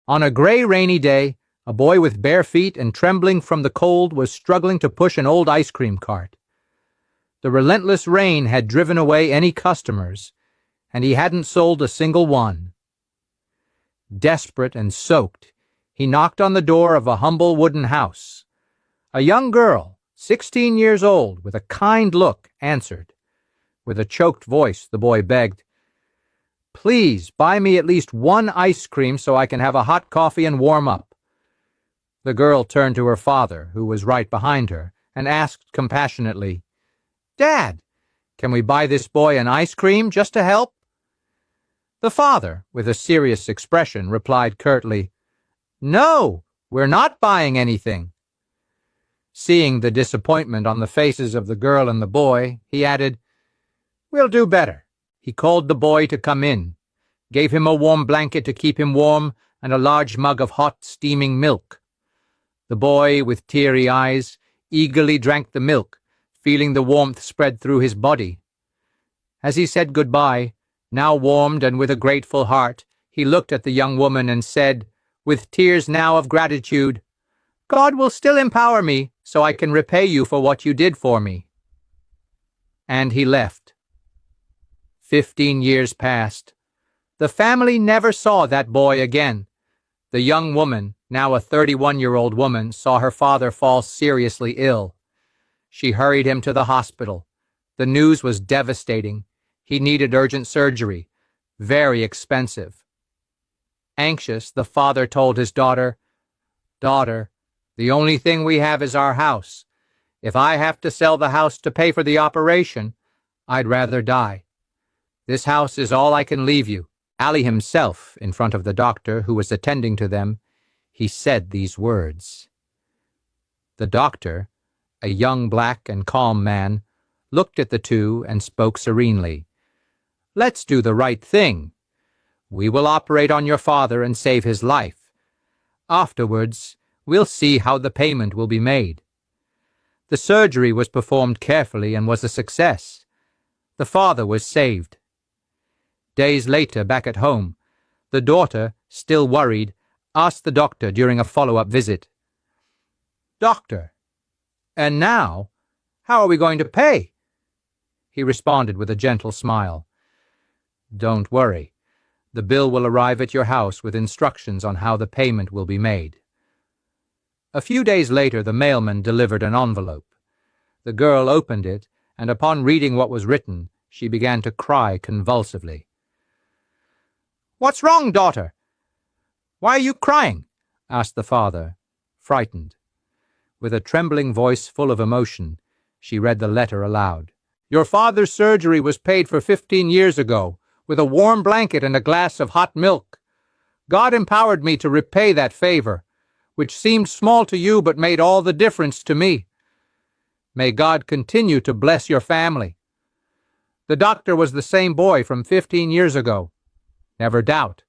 On a gray, rainy day, a boy with bare feet and trembling from the cold was struggling to push an old ice cream cart. The relentless rain had driven away any customers, and he hadn't sold a single one. Desperate and soaked, he knocked on the door of a humble wooden house. A young girl, 16 years old, with a kind look, answered. With a choked voice, the boy begged, "Please buy me at least one ice cream so I can have a hot coffee and warm up." The girl turned to her father, who was right behind her, and asked compassionately, "Dad, can we buy this boy an ice cream just to help?" The father, with a serious expression, replied curtly, "No, we're not buying anything." Seeing the disappointment on the faces of the girl and the boy, he added, "We'll do better." He called the boy to come in, gave him a warm blanket to keep him warm and a large mug of hot, steaming milk. The boy, with teary eyes, eagerly drank the milk, feeling the warmth spread through his body. As he said goodbye, now warmed and with a grateful heart, he looked at the young woman and said, with tears now of gratitude, "God will still empower me so I can repay you for what you did for me." And he left. 15 years passed. The family never saw that boy again. The young woman, now a 31-year-old woman, saw her father fall seriously ill. She hurried him to the hospital. The news was devastating. He needed urgent surgery, very expensive. Anxious, the father told his daughter, "Daughter, the only thing we have is our house. If I have to sell the house to pay for the operation, I'd rather die. This house is all I can leave you." Ali himself, in front of the doctor who was attending to them, he said these words. The doctor, a young black and calm man, looked at the two and spoke serenely. "Let's do the right thing. We will operate on your father and save his life. Afterwards, we'll see how the payment will be made." The surgery was performed carefully and was a success. The father was saved. Days later, back at home, the daughter, still worried, asked the doctor during a follow-up visit, "Doctor, and now, how are we going to pay?" He responded with a gentle smile, "Don't worry. The bill will arrive at your house with instructions on how the payment will be made." A few days later, the mailman delivered an envelope. The girl opened it, and upon reading what was written, she began to cry convulsively. "What's wrong, daughter? Why are you crying?" asked the father, frightened. With a trembling voice full of emotion, she read the letter aloud. "Your father's surgery was paid for 15 years ago, with a warm blanket and a glass of hot milk. God empowered me to repay that favor, which seemed small to you but made all the difference to me. May God continue to bless your family. The doctor was the same boy from 15 years ago. Never doubt.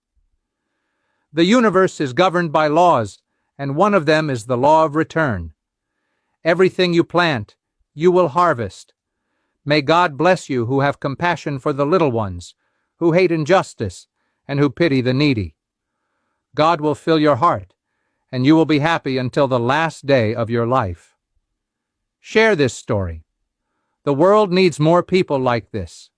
The universe is governed by laws, and one of them is the law of return. Everything you plant, you will harvest. May God bless you who have compassion for the little ones, who hate injustice, and who pity the needy. God will fill your heart, and you will be happy until the last day of your life." Share this story. The world needs more people like this.